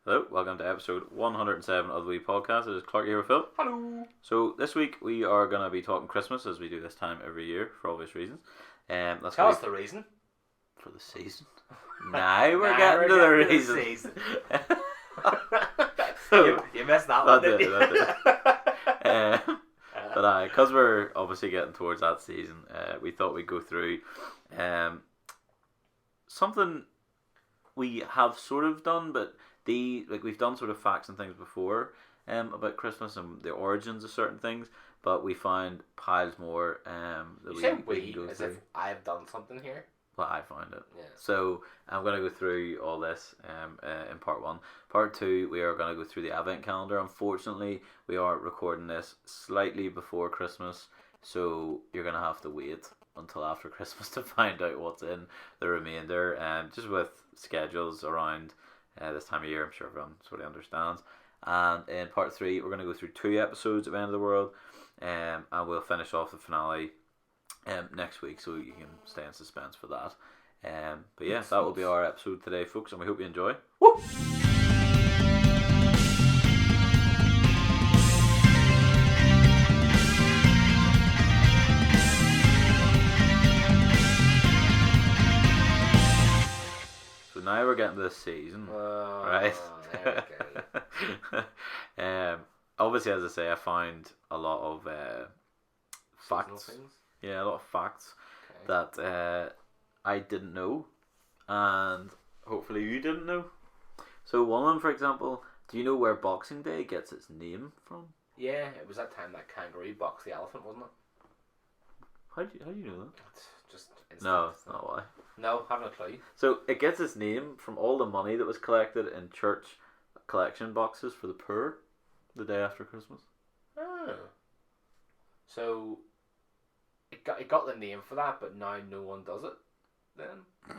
Hello, welcome to episode 107 of the Wee Podcast. It is Clark here with Phil. Hello. So this week we are going to be talking Christmas as we do this time every year for obvious reasons. That's Tell gonna us the reason. for the season. Now we're getting to the reason. Season. you missed that one, didn't you? That's it. But because we're obviously getting towards that season, we thought we'd go through something we have sort of done, but we've done sort of facts and things before about Christmas and the origins of certain things, but we find piles more that You say we can go as through. if I've done something here. Well, I found it. Yeah. So I'm going to go through all this in part one. Part two, we are going to go through the Advent calendar. Unfortunately, we are recording this slightly before Christmas, so you're going to have to wait until after Christmas to find out what's in the remainder. Just with schedules around this time of year, I'm sure everyone sort of understands. And in part three, we're going to go through 2 episodes of End of the World, and we'll finish off the finale next week, so you can stay in suspense for that. But yeah, that will be our episode today, folks, and we hope you enjoy. Woo! So now we're getting to this season, right? There we go. Obviously, as I say, I find a lot of facts. Seasonal things? Yeah, a lot of facts Okay. that I didn't know, and hopefully you didn't know. So one of them, for example, do you know where Boxing Day gets its name from? Yeah, it was that time that kangaroo boxed the elephant, wasn't it? How do you know that? It's just instant. No, it's not why. No, haven't a clue. So it gets its name from all the money that was collected in church collection boxes for the poor the day after Christmas. Oh. So it got the name for that, but now no one does it. Then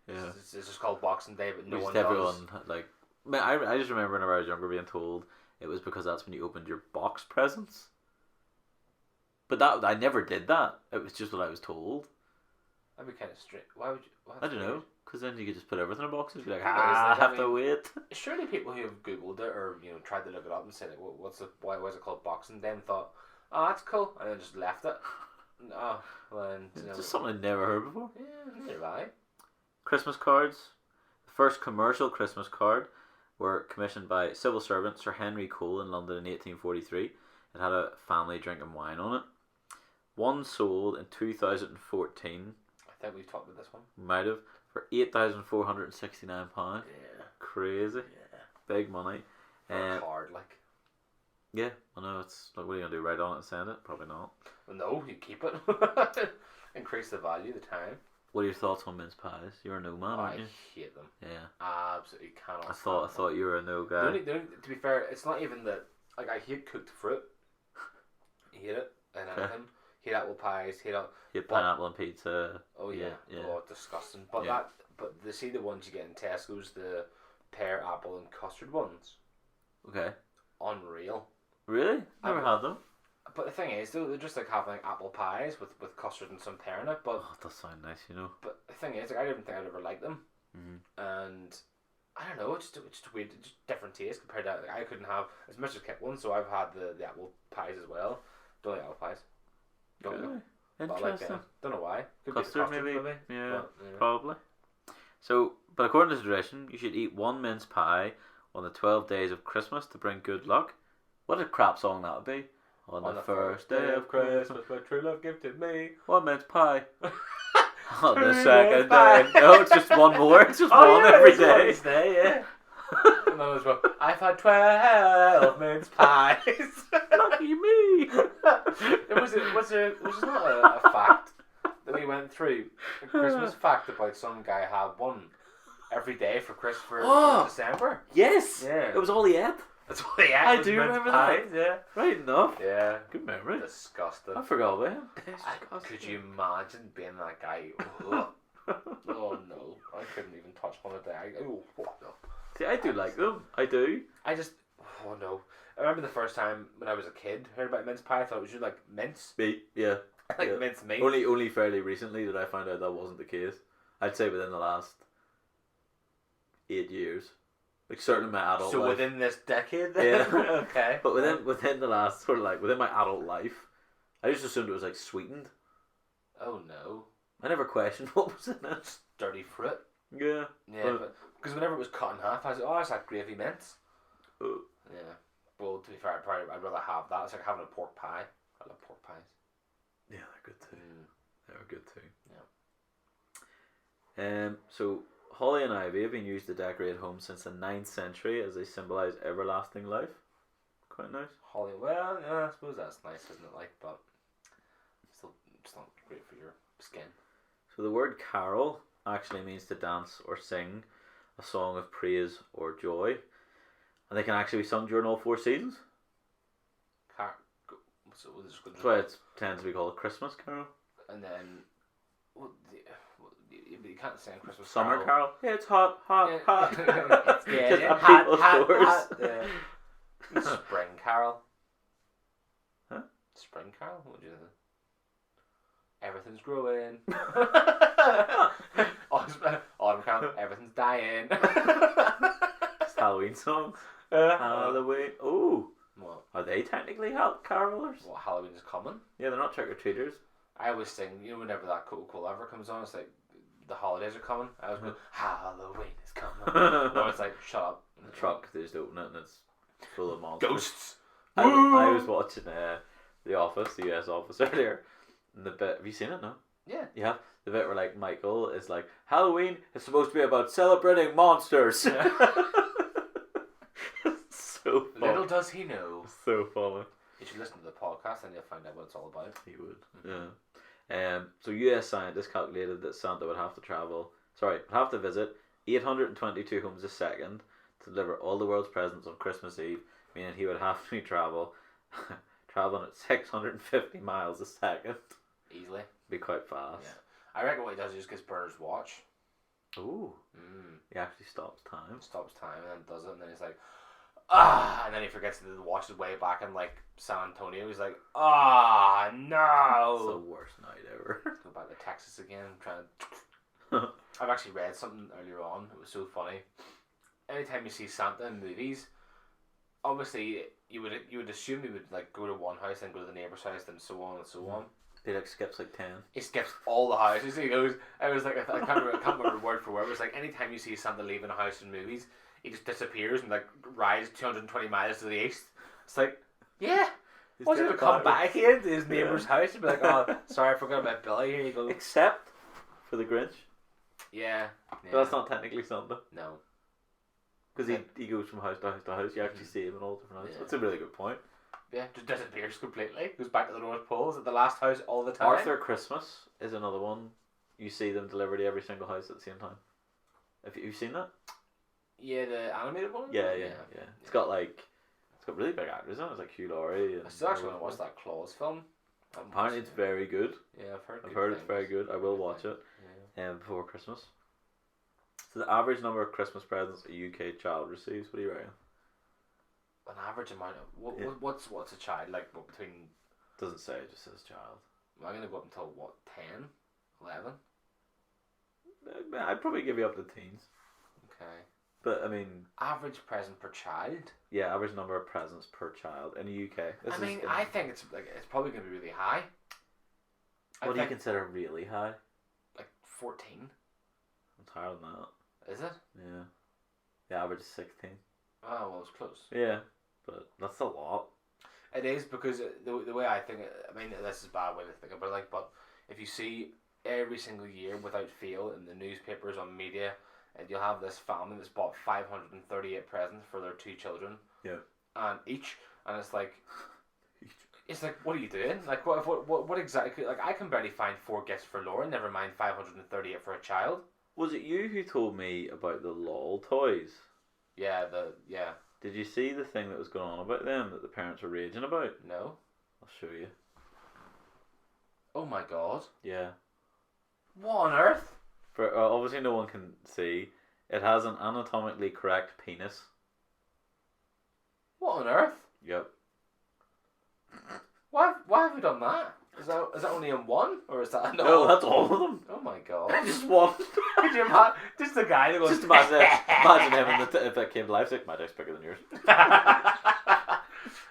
Yeah. it's just called Boxing Day, but no Just one does. everyone like. Man, I just remember whenever I was younger being told it was because that's when you opened your box presents. But that I never did that. It was just what I was told. That'd be kind of strange. Why would you? Well, I don't know, because then you could just put everything in boxes. Be like, Yeah, I it's like, have to wait. Surely people who have googled it or tried to look it up and said, why was it called Boxing Day? And thought, oh, that's cool, and then just left it. Oh, well, then, It's just something I'd never heard before. Yeah, neither have I. Christmas cards. The first commercial Christmas card were commissioned by civil servant Sir Henry Cole in London in 1843. It had a family drinking wine on it. One sold in 2014. I think we've talked about this one. Might have for £8,469. Yeah. Crazy, Yeah. big money. Work hard, like. Yeah, I know. It's like, what are you gonna do? Write on it and send it? Probably not. Well, no, you keep it. Increase the value, the time. What are your thoughts on mince pies? You're a no man, aren't I you? hate them. Yeah. Absolutely cannot. I stand them. thought you were a no The guy. only, to be fair, it's not even that. Like, I hate cooked fruit. I hate it. And Okay. anything. Hate apple pies. Hate all. You had pineapple and pizza. Oh yeah. Yeah. Oh, disgusting. But Yeah. but the ones you get in Tesco's, the pear, apple, and custard ones, Okay. unreal. Really? Never had them. But the thing is, though, they're just like having apple pies with custard and some pear in it. But Oh, it does sound nice, you know. but the thing is, like, I didn't think I'd ever like them, Mm-hmm. and I don't know, it's just weird, it's just different taste compared to, like, I couldn't have as much as kept one, so I've had the apple pies as well. Don't like apple pies. Don't know. Really? But I like Interesting. them. Don't know why. Could be the Custard, maybe? Yeah, But, you know. probably. So, but according to tradition, you should eat one mince pie on the 12 days of Christmas to bring good luck. What a crap song that would be. On the first day of Christmas, my true love gifted me. one mince pie. On the True second mince pie. day. No, it's just one more. It's just Oh, one yeah, every it's one day. each day, yeah. And then as well, I've had 12 mince pies. Lucky me. Was it not a fact that we went through? A Christmas fact about some guy had one every day for Christmas Oh. for December. Yes. Yeah. It was all he ate. That's what he had. I was do mince remember pies, Right enough. Yeah. Yeah. Good memory. Disgusting. I forgot about him. Could you imagine being that guy? Ugh. Oh no, I couldn't even touch one a day. Oh no. See, I do like them. I do. I just, oh no. I remember the first time when I was a kid, heard about mince pie. I thought it was just like mince, Me, yeah. like Yeah. mince meat. Only fairly recently did I find out that wasn't the case. I'd say within the last 8 years. Like certainly my adult So life. within this decade, then? Yeah. Okay. But within the last sort of like within my adult life, I just assumed it was like sweetened. Oh no. I never questioned what was in it. Dirty fruit. Yeah. Yeah, but because whenever it was cut in half, I was like, oh, it's like gravy mints. Oh. Yeah. Well, to be fair, I'd rather have that. It's like having a pork pie. I love pork pies. Yeah, they're good too. They're good too. Yeah. So holly and ivy have been used to decorate homes since the 9th century as they symbolise everlasting life. Quite nice. Holly, well, yeah, I suppose that's nice, isn't it? Like, but still, it's not great for your skin. So the word carol actually means to dance or sing a song of praise or joy, and they can actually be sung during all 4 seasons. So we'll just go That's why it tends to be called a Christmas carol. and then, you can't sing Christmas Summer carol. Yeah, it's hot, hot, Yeah. hot. It's Just getting at hot, people's hot, doors. hot. Yeah. Spring carol. Huh? Spring carol? What would you think? Everything's growing. Autumn carol. Everything's dying. It's Halloween songs. Halloween. Oh, What? are they technically carolers? Well, Halloween is coming. Yeah, they're not trick or treaters. I always sing, whenever that Coca-Cola ever comes on, it's like, the holidays are coming. I always go, Halloween is coming. Or it's like, shut up. The truck, they just open it and it's full of monsters. Ghosts. I was watching The Office, the US Office earlier, and the bit. Have you seen it? No. Yeah. You have the bit where like Michael is like, Halloween is supposed to be about celebrating monsters. So funny. Little does he know. So funny. You should listen to the podcast and you'll find out what it's all about. He would. Yeah. So US scientists calculated that Santa would have to visit 822 homes a second to deliver all the world's presents on Christmas Eve, meaning he would have to traveling at 650 miles a second. Easily. Be quite fast. Yeah. I reckon what he does is just gets Bernard's watch. Ooh. He actually stops time. Stops time and then does it and then he's like, and then he forgets that the watch is way back in like San Antonio. He's like, no. It's the worst night ever. Go back to Texas again. I'm trying to... I've actually read something earlier on. It was so funny. Anytime you see Santa in movies, obviously you would assume he would like go to one house and go to the neighbor's house and so on and so on. He like skips like 10. He skips all the houses. He goes. I was like, I can't remember word for word. It was like anytime you see Santa leaving a house in movies, he just disappears and like rides 220 miles to the east. It's like, yeah. What's he gonna come back here to his neighbor's house and be like, oh, sorry, I forgot about Billy. Here you go. Except for the Grinch. Yeah. But that's not technically Santa. No. Because he goes from house to house to house. You actually see him in all different houses. Yeah. That's a really good point. Yeah, just disappears completely. Goes back to the North Pole. Is at the last house all the time. Arthur Christmas is another one. You see them deliver to every single house at the same time. Have you seen that? Yeah, the animated one. Yeah. It's got really big actors in it. It's like Hugh Laurie. And I still actually want to watch that Claus film. Apparently it's very good. Yeah, I've heard. I've heard it's very good. I will watch it. Yeah. Before Christmas. So the average number of Christmas presents a UK child receives. What do you reckon? An average amount of what's a child like? What between? Doesn't say. It just says child. I'm gonna go up until what 10, 11? I'd probably give you up to teens. Okay. But I mean, average present per child. Yeah, average number of presents per child in the UK. I think it's probably gonna be really high. What do you consider really high? Like 14. It's higher than that. Is it? Yeah. The average is 16. Oh well, it's close. Yeah, but that's a lot. It is because the way I think. I mean, this is a bad way to think about it. But if you see every single year without fail in the newspapers, on media, and you'll have this family that's bought 538 presents for their 2 children. Yeah. And it's like. It's like, what are you doing? Like, what exactly? Like, I can barely find 4 gifts for Lauren. Never mind 538 for a child. Was it you who told me about the LOL toys? Yeah. Did you see the thing that was going on about them that the parents were raging about? No. I'll show you. Oh my god. Yeah. What on earth? For obviously no one can see. It has an anatomically correct penis. What on earth? Yep. Why have we done that? Is that only in one, or is that No, that's all of them. Oh my god! Just one. Could you imagine? Just the guy that goes. Just imagine him if that came to life. Like, my dick's bigger than yours.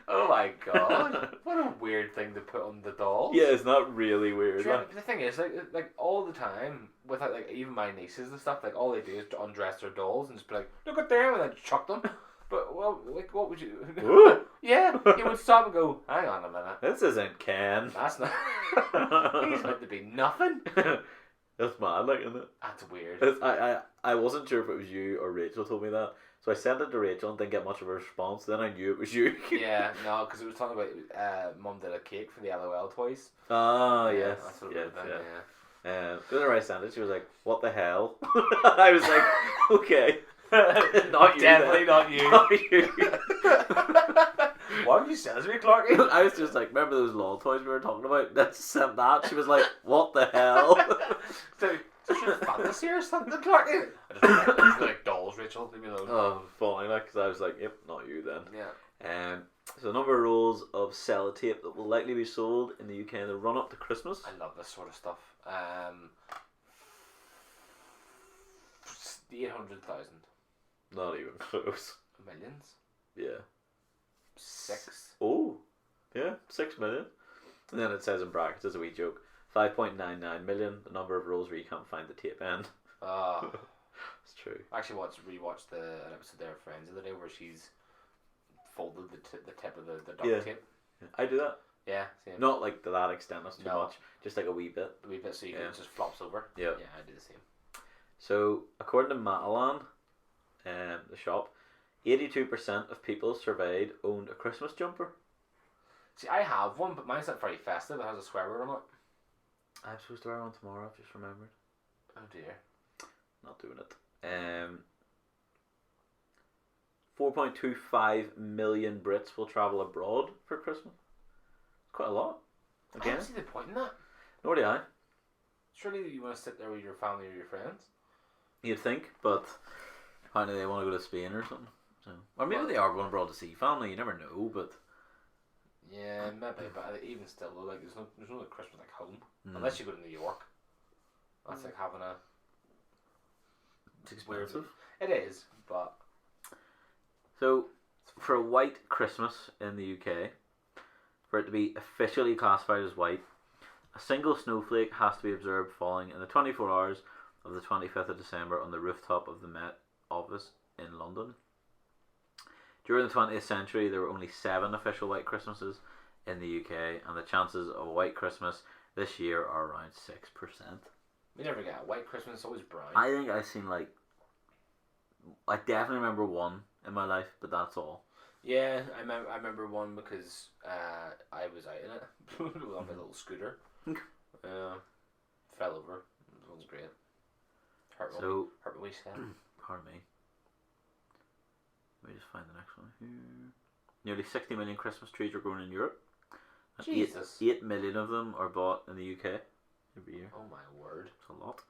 Oh my god! What a weird thing to put on the dolls. Yeah, it's not really weird. But the thing is, like all the time, with like even my nieces and stuff, like all they do is to undress their dolls and just be like, "Look at them," and then chuck them. But well, like, what would you? Yeah, he would stop and go, "Hang on a minute. This isn't Ken. That's not. He's meant to be nothing." That's mad, like, isn't it? That's weird. I wasn't sure if it was you or Rachel told me that. So I sent it to Rachel and didn't get much of a response. Then I knew it was you. Yeah, no, because it was talking about Mum did a cake for the LOL toys. Oh, Yeah, yes. that's what Yes, it was then, yeah. Whenever I sent it, she was like, "What the hell?" I was like, "Okay." Not you. Definitely then. not you. Not you. Why would you send it to me, Clarky? I was just like, remember those LOL toys we were talking about? That's sent that. She was like, "What the hell?" So your fantasy or something, Clarky? I just like dolls, Rachel. Leave me alone. Oh, falling like, because I was like, "Yep, not you then." Yeah. So a number of rolls of sellotape that will likely be sold in the UK in the run up to Christmas. I love this sort of stuff. 800,000. Not even close. Millions. Yeah. 6. Oh, yeah, 6 million. And then it says in brackets as a wee joke, 5.99 million. The number of rolls where you can't find the tape end. It's true. I actually rewatched an episode there of Friends the other day where she's folded the tip of the duct tape. I do that. Yeah, same. Not like to that extent, that's too much. Just like a wee bit. A wee bit so you can it just flops over. Yeah. Yeah, I do the same. So, according to Matalan, the shop, 82% of people surveyed owned a Christmas jumper. See, I have one, but mine's not very festive. It has a swear word on it. I'm supposed to wear one tomorrow, I've just remembered. Oh dear. Not doing it. 4.25 million Brits will travel abroad for Christmas. Quite a lot. I don't see the point in that. Nor do I. Surely you want to sit there with your family or your friends. You'd think, but apparently they want to go to Spain or something. So, or maybe they are going abroad to see family. You never know, but yeah, maybe. But even still, though, like there's no like Christmas like home unless you go to New York. That's like having a. It's expensive. It is, but so for a white Christmas in the UK, for it to be officially classified as white, a single snowflake has to be observed falling in the 24 hours of the 25th of December on the rooftop of the Met Office in London. During the 20th century, there were only 7 official white Christmases in the UK, and the chances of a white Christmas this year are around 6%. We never get a white Christmas, it's always brown. I think I've seen I definitely remember one in my life, but that's all. Yeah, I remember one because I was out in it on my little scooter. Fell over. It was great. Hurt my wee step. Pardon me. Let me just find the next one here. Nearly 60 million Christmas trees are grown in Europe. And Jesus. 8 million of them are bought in the UK every year. Oh my word. It's a lot.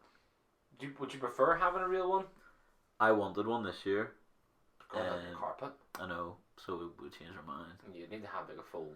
Would you prefer having a real one? I wanted one this year. Going on the carpet. I know, so we changed our mind. You need to have like a full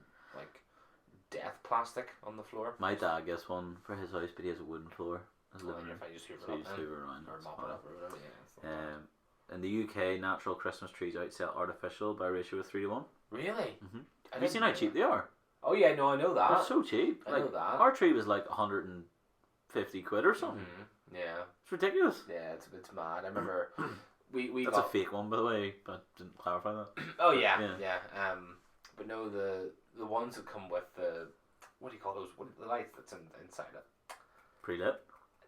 death plastic on the floor. My dad gets one for his house, but he has a wooden floor. As living room. If I just hoover So it you up just then, hoover around. or it's mop fine. it up or whatever. Yeah, it's not bad. In the UK, natural Christmas trees outsell artificial by a ratio of 3 to 1. Really? Mm-hmm. Have you seen how cheap they are? Oh yeah, no, I know that. They're so cheap. I know that. Our tree was like 150 quid or something. Mm-hmm. Yeah. It's ridiculous. Yeah, it's mad. I remember we That's got a fake one, by the way, but didn't clarify that. Oh yeah. But no, the ones that come with the what do you call those? What the lights that's inside it? Pre-lit.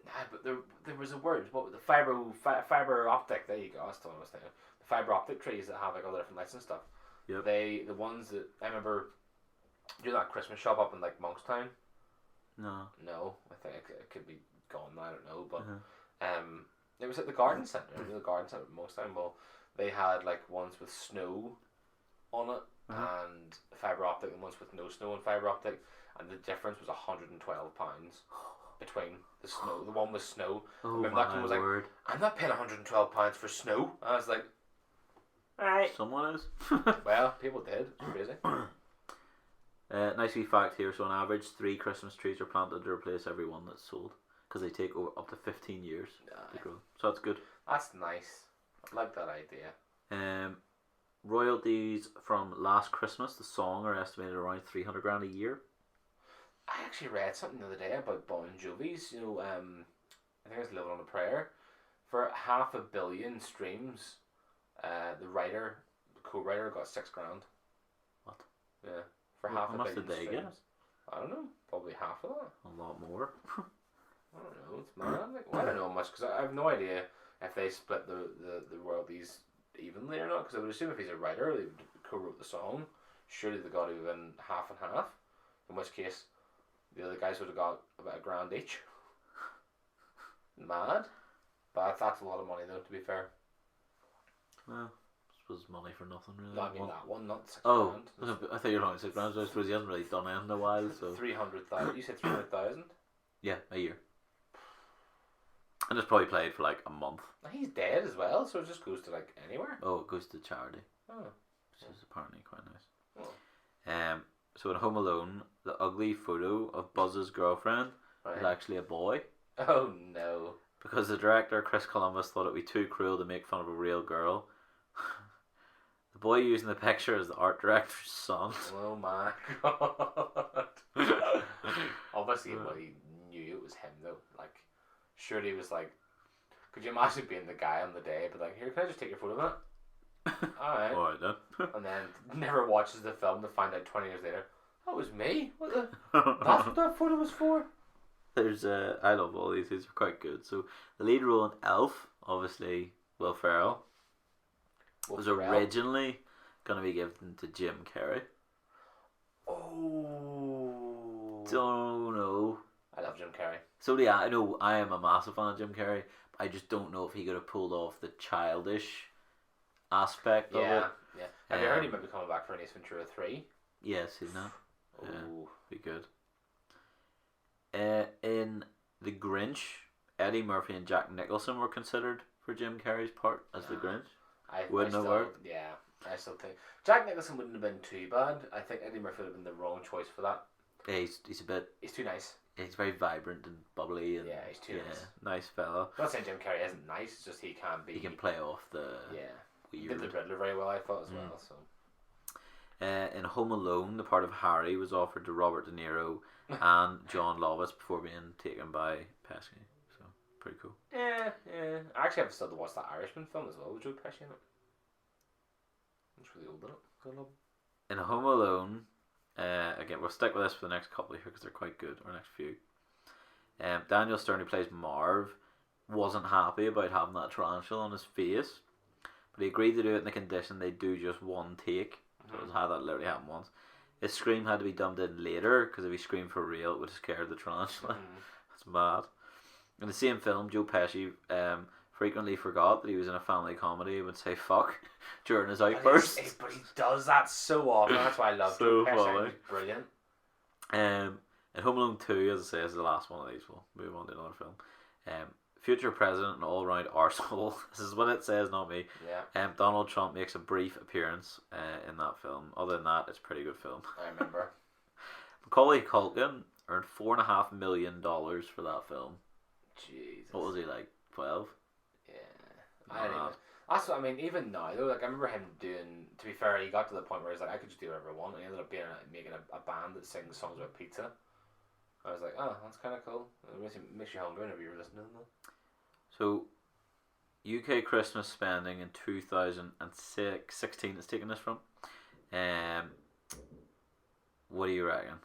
Nah, but there was a word. What was the fiber optic? There you go. That's the one I was thinking. The fiber optic trees that have like all the different lights and stuff. Yep. The ones that I remember doing that Christmas shop up in like Monkstown. No. No, I think it could be gone. I don't know, but Uh-huh. it was at the garden centre. The garden centre at Monkstown. Well, they had like ones with snow on it and fiber optic, and ones with no snow and fiber optic, and the difference was £112 between the snow. The one with snow. Oh remember my that one was word. like, I'm not paying £112 for snow. I was like, alright. Someone is. Well, people did. It's crazy. Nice wee fact here. So on average, 3 Christmas trees are planted to replace every one that's sold because they take up to 15 years to grow. So that's good. That's nice. I like that idea. Royalties from Last Christmas, the song, are estimated around 300 grand a year. I actually read something the other day about Bon Jovi's. You know, I think it's Living on a Prayer. For 500 million streams, the co-writer got 6 grand. What? Yeah, for How 500 much million did they streams. get? I don't know. Probably half of that. A lot more. I don't know. It's mad. Like, I don't know much because I have no idea if they split the royalties evenly or not. Because I would assume if he's a writer, they co-wrote the song. Surely they got to have been half and half. In which case, the other guys would have got about $1 grand each. Mad. But that's a lot of money though, to be fair. Well, I suppose money for nothing really. No, I mean that one, not 6 Oh, grand. I thought you were talking 6 grand. I suppose he hasn't really done it in a while. So 300,000. You said 300,000? yeah, a year. And it's probably played for like a month. He's dead as well, so it just goes to like anywhere. Oh, it goes to charity, Oh. which is apparently quite nice. Oh. So in Home Alone, the ugly photo of Buzz's girlfriend is Right. actually a boy. Oh no. Because the director, Chris Columbus, thought it would be too cruel to make fun of a real girl. The boy using the picture is the art director's son. Oh my god. Obviously, he knew it was him though. Like, surely he was like, could you imagine being the guy on the day, but like, here, can I just take your photo of that? Alright. Alright then. And then never watches the film to find out 20 years later, that was me? What the? That's what that photo was for? There's I love all these are quite good. So the lead role in Elf, obviously Will Ferrell, was originally going to be given to Jim Carrey. Oh. Don't know. I love Jim Carrey. So yeah, I know I am a massive fan of Jim Carrey. But I just don't know if he could have pulled off the childish aspect of it. Yeah. Have you heard he might be coming back for an Ace Ventura 3? Yeah, seen that. Oh. Be good. In The Grinch, Eddie Murphy and Jack Nicholson were considered for Jim Carrey's part as the Grinch. Wouldn't have worked. Yeah, I still think Jack Nicholson wouldn't have been too bad. I think Eddie Murphy would have been the wrong choice for that. Yeah, he's a bit. He's too nice. He's very vibrant and bubbly and Yeah, he's too nice fella. I'm not saying Jim Carrey isn't nice. It's just he can be. He can play off the He weird. did the Riddler very well, I thought as well. So. In Home Alone, the part of Harry was offered to Robert De Niro and John Lovitz before being taken by Pesci. So pretty cool. Yeah. Actually, I've still to watch that Irishman film as well with Joe Pesci in it. It's really old, isn't it? In Home Alone, again, we'll stick with this for the next couple here because they're quite good, or next few. Daniel Stern, who plays Marv, wasn't happy about having that tarantula on his face, but he agreed to do it in the condition they do just one take. So it was how that literally happened once. His scream had to be dubbed in later because if he screamed for real, it would have scared the tarantula. That's mad. In the same film, Joe Pesci frequently forgot that he was in a family comedy and would say fuck during his outbursts. But he does that so often. That's why I love So Joe Pesci. funny. He's brilliant. In Home Alone 2, as I say, is the last one of these. We'll move on to another film. Future president and all-round arsehole. This is what it says, not me. Yeah. Donald Trump makes a brief appearance in that film. Other than that, it's a pretty good film. I remember. Macaulay Culkin earned $4.5 million for that film. Jesus. What was he, like 12? Yeah. I don't even. That's what I mean. Even now, though, like I remember him doing. To be fair, he got to the point where he's like, I could just do whatever I want. And he ended up making a band that sings songs about pizza. I was like, oh, that's kind of cool. It makes you hungry whenever you're listening to them. So, UK Christmas spending in 2016 is taking this from. What do you reckon?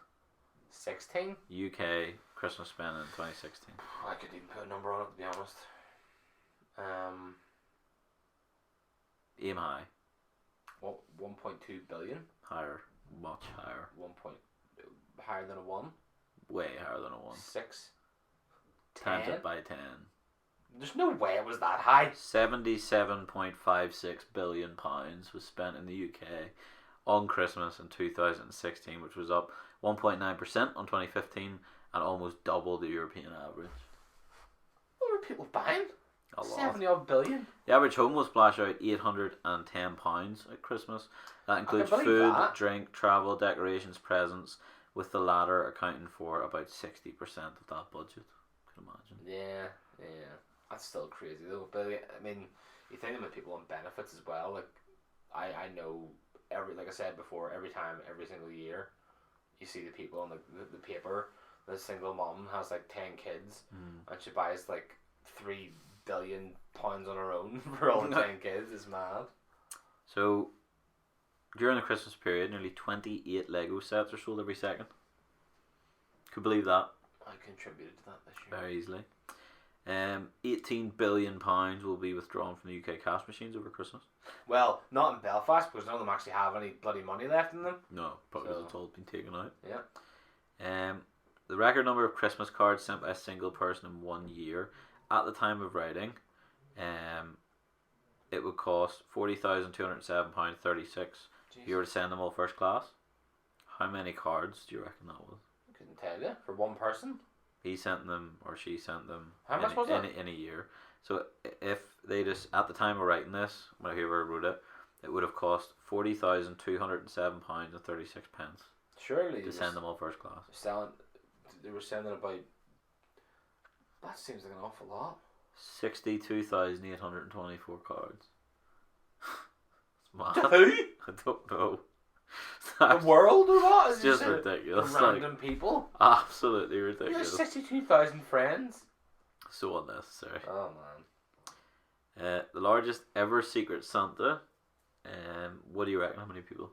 16? UK Christmas spending in 2016. I could even put a number on it, to be honest. Aim high. What, 1.2 billion? Higher. Much higher. Higher than a 1? Way higher than a 1. 6? Times 10? it by 10. There's no way it was that high. £77.56 billion was spent in the UK on Christmas in 2016, which was up 1.9% on 2015 and almost double the European average. What were people buying? A lot. 70 odd billion. The average home will splash out £810 at Christmas. That includes believe food, that. drink, travel, decorations, presents, with the latter accounting for about 60% of that budget. Can imagine. Yeah. That's still crazy though. But I mean, you think about people on benefits as well. Like, I know like I said before, every single year, you see the people on the paper. The single mom has like 10 kids, and she buys like £3 billion on her own for all the 10 kids. It's mad. So, during the Christmas period, nearly 28 Lego sets are sold every second. Could believe that. I contributed to that this year. Very easily. £18 billion will be withdrawn from the UK cash machines over Christmas. Well, not in Belfast because none of them actually have any bloody money left in them. No, probably it's all been taken out. Yeah. The record number of Christmas cards sent by a single person in 1 year, at the time of writing, it would cost £40,207.36 if you were to send them all first class. How many cards do you reckon that was? I couldn't tell you. For one person? He sent them, or she sent them. How much was it? In a year. So if they just, at the time of writing this, when whoever wrote it, it would have cost £40,207.36 Surely to send them all first class. They were sending about. That seems like an awful lot. 62,824 cards. It's mad. Who? I don't know. The world or what? It's just ridiculous. Random people. Absolutely You ridiculous. have 62,000 friends. So unnecessary. Oh man. The largest ever Secret Santa. What do you reckon? How many people?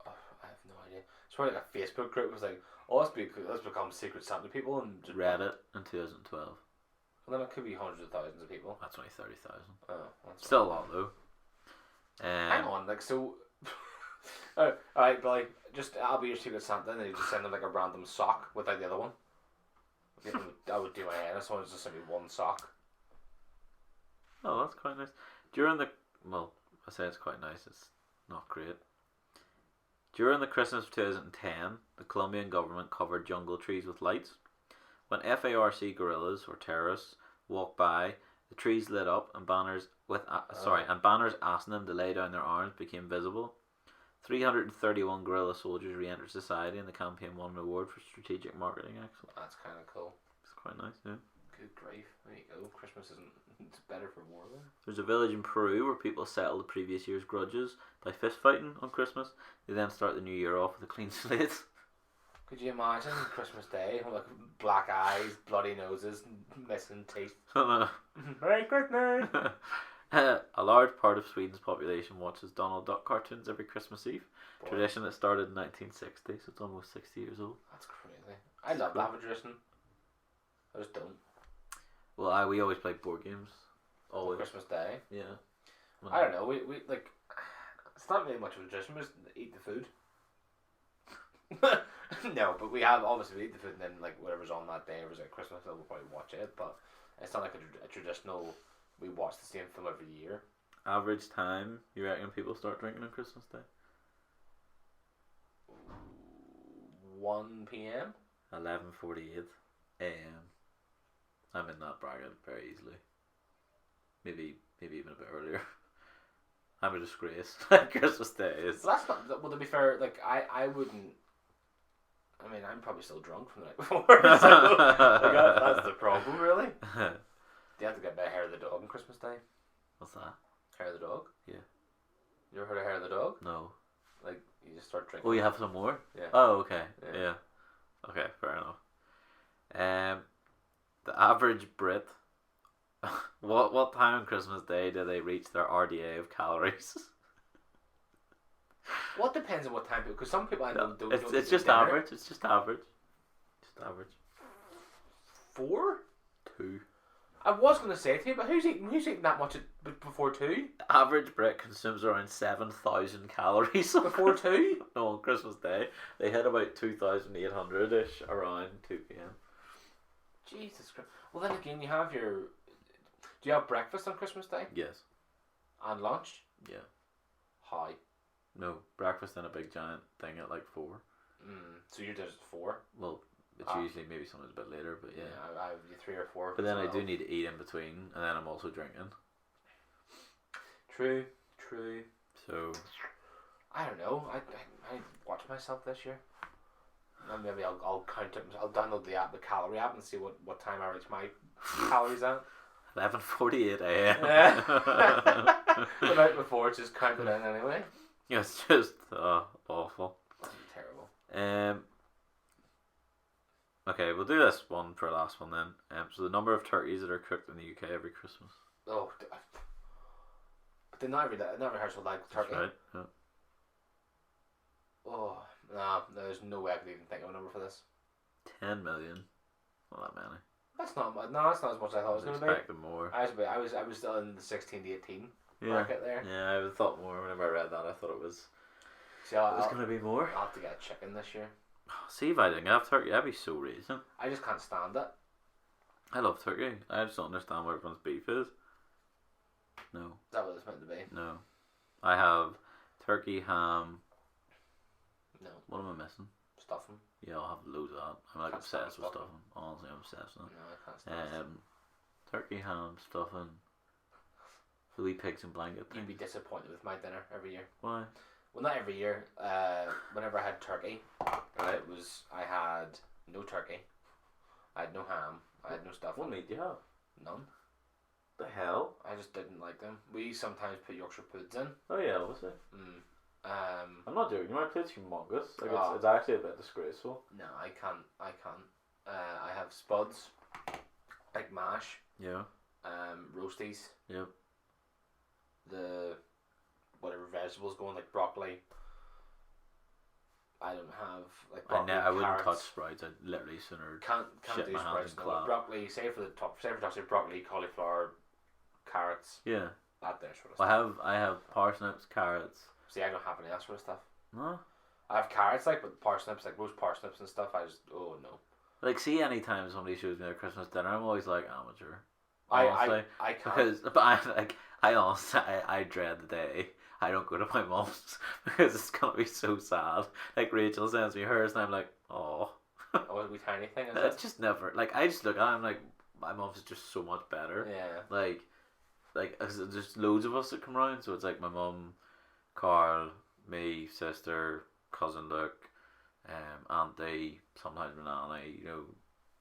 Oh, I have no idea. It's probably like a Facebook group. It was like, oh, let's become Secret Santa people, and just Reddit in 2012. And then it could be hundreds of thousands of people. That's only 30,000. Oh, that's Still a lot though. Hang on, like so. Oh, alright, but like, I'll be your Secret Santa, and then you just send them like a random sock without the other one. I would do my hair. If someone just sent me one sock. Oh, that's quite nice. During the I say it's quite nice. It's not great. During the Christmas of 2010, the Colombian government covered jungle trees with lights. When FARC guerrillas or terrorists walked by, the trees lit up, and banners asking them to lay down their arms became visible. 331 guerrilla soldiers re-entered society, and the campaign won an award for strategic marketing excellence. That's kind of cool. It's quite nice, yeah. Good grief. There you go. Christmas isn't. It's better for war then. There's a village in Peru where people settle the previous year's grudges by fist fighting on Christmas. They then start the new year off with a clean slate. Could you imagine Christmas Day? Like black eyes, bloody noses, missing teeth. Merry Christmas! A large part of Sweden's population watches Donald Duck cartoons every Christmas Eve. Boy. Tradition that started in 1960, so it's almost 60 years old. That's crazy. I love that tradition. I just don't. Well, we always play board games. Always. Christmas Day. Yeah. I don't know. We like. It's not really much of a tradition. We just eat the food. No, but we have obviously we eat the food and then like whatever's on that day, if it's like Christmas, we'll probably watch it. But it's not like a traditional. We watch the same film every year. Average time you reckon people start drinking on Christmas Day? 1 p.m. 11:48 a.m. I'm in that bracket very easily. Maybe even a bit earlier. I'm a disgrace. Christmas Day is. Well, that's not. Well, to be fair, like I wouldn't. I mean, I'm probably still drunk from the night before, so that's the problem, really. Do you have to get by Hair of the Dog on Christmas Day? What's that? Hair of the Dog? Yeah. You ever heard of Hair of the Dog? No. Like, you just start drinking. Oh, you have some more? Yeah. Oh, okay. Yeah. Yeah. Okay, fair enough. The average Brit, what time on Christmas Day do they reach their RDA of calories? What depends on what time, because some people I know don't. It's just average. It's just average. Just average. 4? 2. I was going to say to you, but who's eating that much before 2? The average Brit consumes around 7,000 calories Before 2? No, on Christmas Day they hit about 2,800-ish around 2 p.m. Jesus Christ. Well, then again, you have your. Do you have breakfast on Christmas Day Yes. and lunch? Yeah. How? No, breakfast and a big giant thing at like 4. So you're just 4. Well, It's usually maybe sometimes a bit later, but yeah. I have 3 or 4. But then I do need to eat in between, and then I'm also drinking. True. So I don't know. I watch myself this year. And maybe I'll count it. I'll download the app, the calorie app, and see what time I reach my calories at. 11:48 a.m. The night before, it's just counted in anyway. Yeah, it's just awful. Terrible. Okay, we'll do this one for the last one then. So the number of turkeys that are cooked in the UK every Christmas. Oh, but they're not every household like turkey. That's right. Yeah. Oh no, there's no way I could even think of a number for this. 10 million. Not that many. That's not much. No, that's not as much as I thought it was going to be. Expected more. I was still in the 16 to 18 bracket there. Yeah, I would have thought more whenever I read that. I thought it was. See, It was going to be more. I'll have to get a chicken this year. See if I didn't have turkey, I'd be so racing. I just can't stand it. I love turkey. I just don't understand what everyone's beef is. No. Is that what it's meant to be? No. I have turkey, ham. No. What am I missing? Stuffing. Yeah, I'll have loads of that. I'm like Can't stand obsessed with stuffing. stuffing. Honestly, I'm obsessed with No, I can't stand it. Turkey, ham, stuffing. The wee pigs in blanket thing. You'd be disappointed with my dinner every year. Why? Well, not every year. Whenever I had turkey, right, I had no turkey. I had no ham. I had no stuffing. What meat do you have? None. The hell? I just didn't like them. We sometimes put Yorkshire puds in. Oh yeah, obviously. I'm not joking. My plate's humongous. Like it's actually a bit disgraceful. No, I can't. I have spuds, like mash. Yeah. Roasties. Yep. The whatever vegetables going like broccoli. I don't have like broccoli. I wouldn't touch carrots. sprouts. I'd literally sooner Can't shit do my hands sprouts. and No. clap. Broccoli. Say for the top. Say broccoli, cauliflower, carrots. Yeah. That there sort of Well, stuff. I have parsnips, carrots. See, I don't have any of that sort of stuff. No. I have carrots like, but parsnips, like roast parsnips and stuff. I just no. Like, see, anytime somebody shows me their Christmas dinner, I'm always like amateur. Honestly, I can't. but I honestly, I dread the day I don't go to my mom's because it's gonna be so sad. Like Rachel sends me hers, and I'm like, oh. Oh, a wee tiny thing. Is It's it? just never like I just look at it, I'm like, my mom's is just so much better. Yeah. Like there's loads of us that come around, so it's like my mum, Carl, me, sister, cousin Luke, auntie, sometimes my nanny. You know,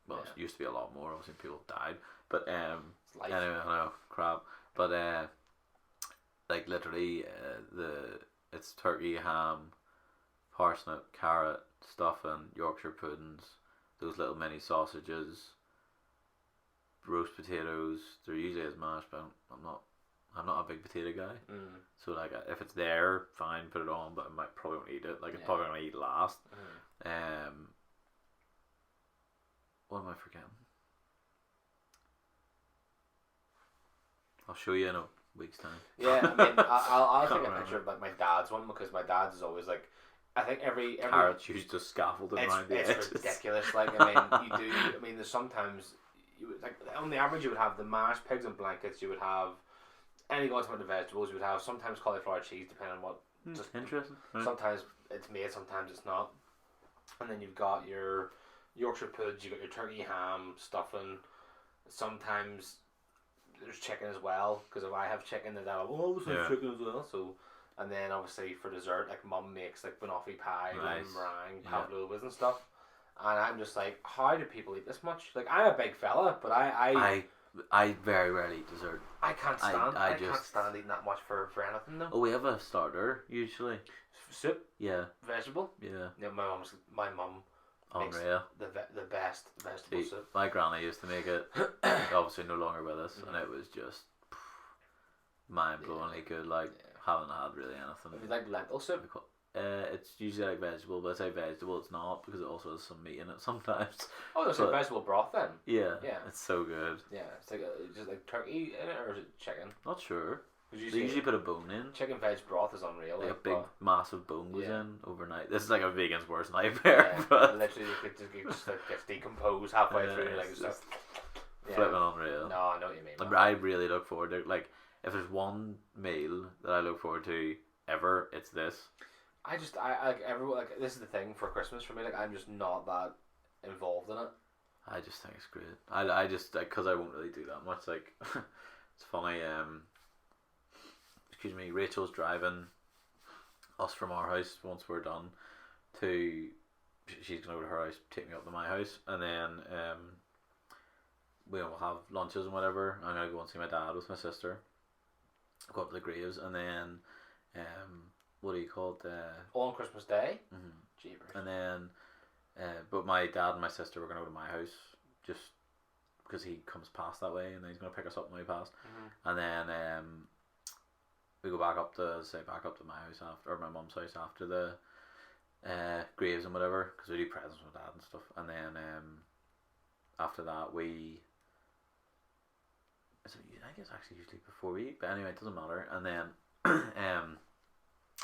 well, Yeah. it used to be a lot more. Obviously, people died, but It's life. anyway, I know, crap. But like literally, it's turkey, ham, parsnip, carrot, stuffing, Yorkshire puddings, those little mini sausages, roast potatoes. They're usually as mashed, but I'm not a big potato guy. So like, if it's there, fine, put it on. But I might probably won't eat it. Like, it's probably gonna eat last. What am I forgetting? I'll show you in a week's time. Yeah, I mean, I'll Can't take a remember. picture of like my dad's one because my dad's is always like, I think every Carrots used to scaffolding around the it's edges. ridiculous. Like, I mean, you do. I mean, there's sometimes you would, like on the average you would have the mashed pigs and blankets. You would have any God's amount of vegetables. You would have sometimes cauliflower cheese, depending on what. Just Interesting. Right. sometimes it's made, sometimes it's not. And then you've got your Yorkshire puds. You have got your turkey, ham, stuffing. Sometimes there's chicken as well, because if I have chicken, then I'll always have Yeah. chicken as well. So, and then obviously for dessert, like mum makes like banoffee pie, Nice. lemon meringue, Yeah. pavlovas and stuff. And I'm just like, how do people eat this much? Like, I'm a big fella, but I very rarely eat dessert. can't stand. I I can't just- stand eating that much for anything though. Oh, we have a starter usually. Soup, Yeah, vegetable. yeah. Yeah, my mum makes Unreal. the best vegetable See, soup. my granny used to make it. Obviously, no longer with us, and it was just mind blowingly good. Like, haven't had really anything. If you like lentil soup, It's usually like vegetable, but I say vegetable, it's not because it also has some meat in it sometimes. oh, there's a But- vegetable broth then. Yeah, Yeah. it's so good. Yeah, it's like just like turkey in it, or is it chicken? Not sure. 'Cause They usually put a bone in. chicken veg broth is unreal. Like a like, big, but- massive bone goes Yeah. in overnight. This is like a vegan's worst nightmare. yeah, but literally it just like gets decomposed halfway Yeah, through. Like it's it's just flipping unreal. No, I know what you mean. I really look forward to, like, if there's one meal that I look forward to ever, it's this. I like everyone like this is the thing for Christmas for me. Like I'm just not that involved in it. I just think it's great. I just because I won't really do that much. Like it's funny. Excuse me. Rachel's driving us from our house once we're done to. She's gonna go to her house, take me up to my house, and then we'll have lunches and whatever. I'm gonna go and see my dad with my sister. Go up to the graves, and then what do you call it? All on Christmas Day. Mm-hmm. Jeepers. And then, but my dad and my sister were gonna go to my house just because he comes past that way, and then he's gonna pick us up when we pass. Mm-hmm. And then we go back up to my house after, or my mum's house after the graves and whatever, because we do presents with dad and stuff. And then after that I think it's actually usually before we eat, but anyway, it doesn't matter. And then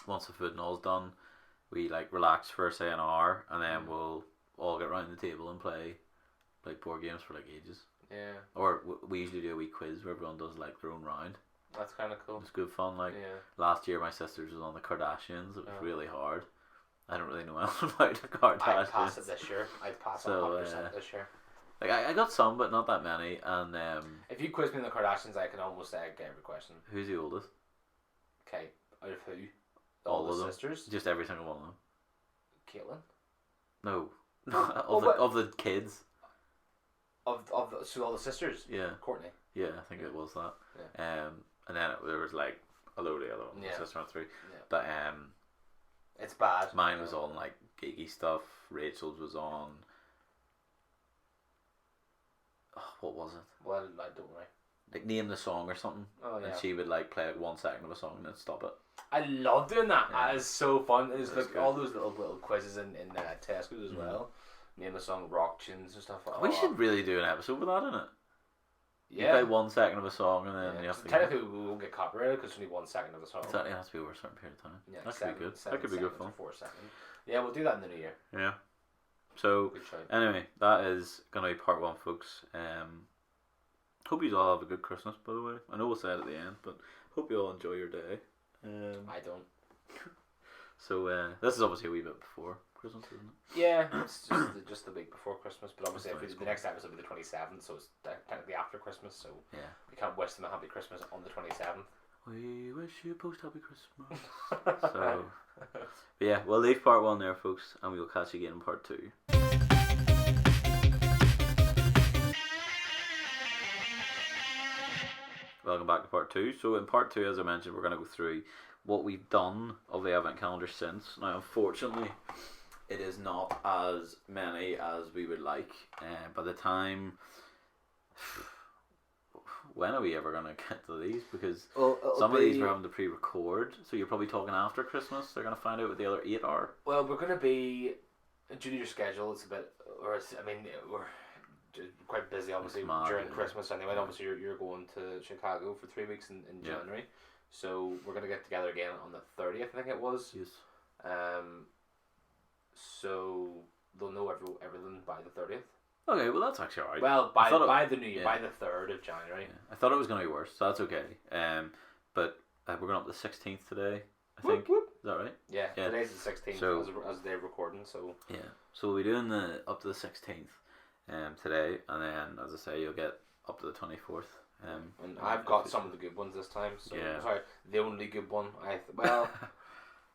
once the food and all's done, we like relax for say an hour, and then we'll all get round the table and play board games for like ages. Yeah. Or we usually do a wee quiz where everyone does like their own round. That's kind of cool. It's good fun. Like last year, my sister's was on the Kardashians. It was really hard. I don't really know anything about the Kardashians. I'd pass it this year. I'd pass it 100% this year. Like I got some, but not that many. And if you quiz me on the Kardashians, I can almost get every question. Who's the oldest? Okay, out of who? All of them. Sisters. Just every single one of them. Caitlyn. No, of the kids. So all the sisters. Yeah. Courtney. Yeah, I think it was that. Yeah. And then there was like a load of the other ones. Yeah. My sister went through. Yeah. But it's bad. mine was on like geeky stuff. Rachel's was on. Oh, what was it? Well, I don't know. Like name the song or something. Oh yeah. And she would like play like 1 second of a song and then stop it. I love doing that. Yeah. That is so fun. It's That's like good. all those little quizzes in Tesco as well. Name the song, rock tunes and stuff. We should really do an episode with that in it. You Yeah. play 1 second of a song and then Yeah. you have So to. technically, we won't get copyrighted because it's only 1 second of the song. Exactly, it has to be over a certain period of time. Yeah, That could be good. That could be good fun. 4 seconds. Yeah, we'll do that in the new year. Yeah. So Good shout. anyway, that is gonna be part 1, folks. Hope you all have a good Christmas, by the way. I know we'll say it at the end, but hope you all enjoy your day. I don't. So this is obviously a wee bit before Christmas, isn't it? Yeah, it's just the week before Christmas, but obviously That's the next episode will be the 27th, so it's technically after Christmas, so Yeah. we can't wish them a happy Christmas on the 27th. We wish you post happy Christmas. So, but yeah, we'll leave part 1 there, folks, and we will catch you again in part 2. Welcome back to part 2. So in part 2, as I mentioned, we're going to go through what we've done of the Advent calendar since. Now, unfortunately, it is not as many as we would like. By the time... When are we ever going to get to these? Because some of these we're having to pre-record, so you're probably talking after Christmas. They're going to find out what the other 8 are. Well, we're going to be, due to your schedule, it's a bit, we're quite busy, obviously, during Christmas anyway. Obviously, you're going to Chicago for 3 weeks in January. So we're going to get together again on the 30th, I think it was. Yes. So they'll know everything by the 30th. Okay, well that's actually alright. Well, by the new year, by the 3rd of January. Yeah. I thought it was going to be worse, so that's okay. But we're going up to the 16th today, I think. Whoop, whoop. Is that right? Yeah, today's the 16th So, as they're recording, so... Yeah, so we'll be doing the up to the 16th today, and then, as I say, you'll get up to the 24th. And I've got some of the good ones this time, so... Yeah. Sorry, the only good one.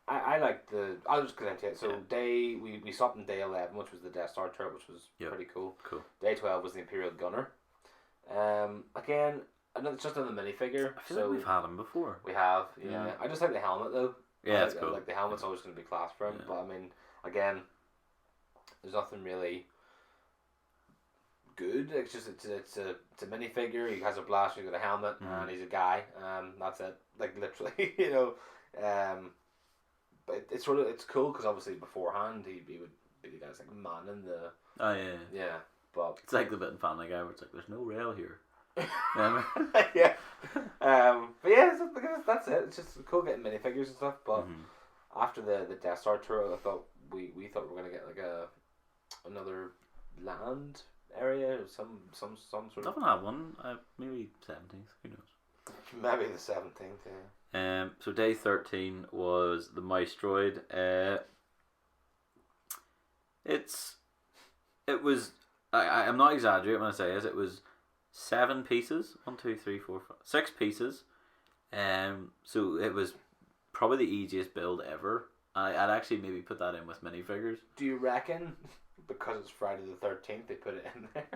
I like the... I'll just get into it. So we stopped on day 11, which was the Death Star turret, which was pretty cool. Cool. Day 12 was the Imperial Gunner. Again, it's just another minifigure. I feel like we've had him before. We have, yeah. I just like the helmet though. Yeah, it's cool. Like the helmet's always going to be class for him, but I mean, again, there's nothing really good. It's just it's a minifigure. He has a blaster, he's got a helmet, and he's a guy. That's it. Like literally, you know. But it's cool because obviously beforehand he would be the guy's like man in the. Oh yeah. Yeah, but it's like the bit in Family Guy where it's like there's no rail here. Yeah. But yeah, that's it. It's just cool getting minifigures and stuff. But after the Death Star tour, I thought we thought we were gonna get like another land area or some sort I of. haven't had one. Maybe 17th. Who knows? Maybe the 17th. Yeah. So day 13 was the Mouse Droid. It's it was. I'm not exaggerating when I say this. It was 7 pieces. 1, 2, 3, 4, 5, 6 pieces. So it was probably the easiest build ever. I'd actually maybe put that in with minifigures. Do you reckon because it's Friday the 13th they put it in there?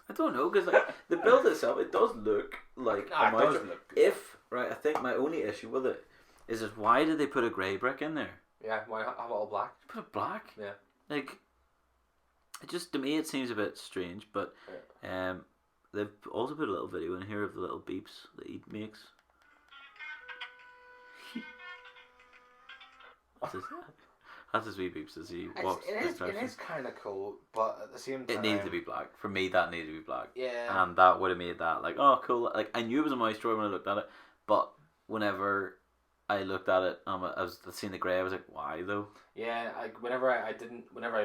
I don't know, because like, the build itself, it does look like a It mouse. does look good. If right, I think my only issue with it is why did they put a grey brick in there? Yeah, why not have it all black? Put it black. Yeah. Like, it just, to me it seems a bit strange, but they've also put a little video in here of the little beeps that he makes. That's his wee beeps as he walks. It is kind of cool, but at the same time, it needed to be black. For me, that needed to be black. Yeah. And that would have made that like, oh, cool. Like, I knew it was a mouse droid when I looked at it, but whenever I looked at it, I was seeing the grey. I was like, why though? Yeah, whenever I